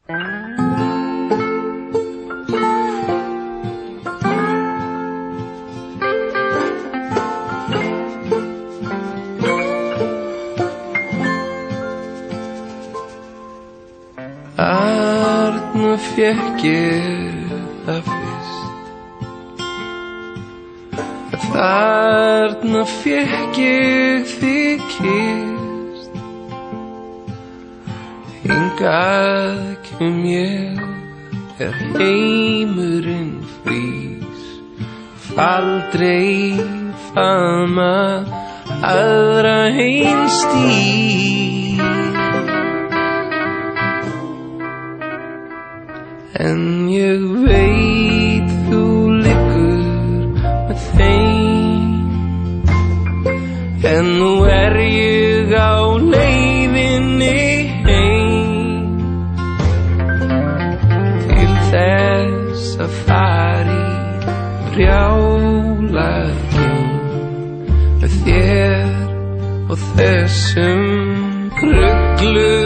Þarna fékk ég það fyrst, þarna fékk ég þig kyrst. Hingað kem ég heimurinn frýs, aldrei faðma aðra eins stíl. En ég veit þú liggur með þeim, en nú ég á leiðinni heim, til þess að fara í brjálæðum með þér og þessum ruglu.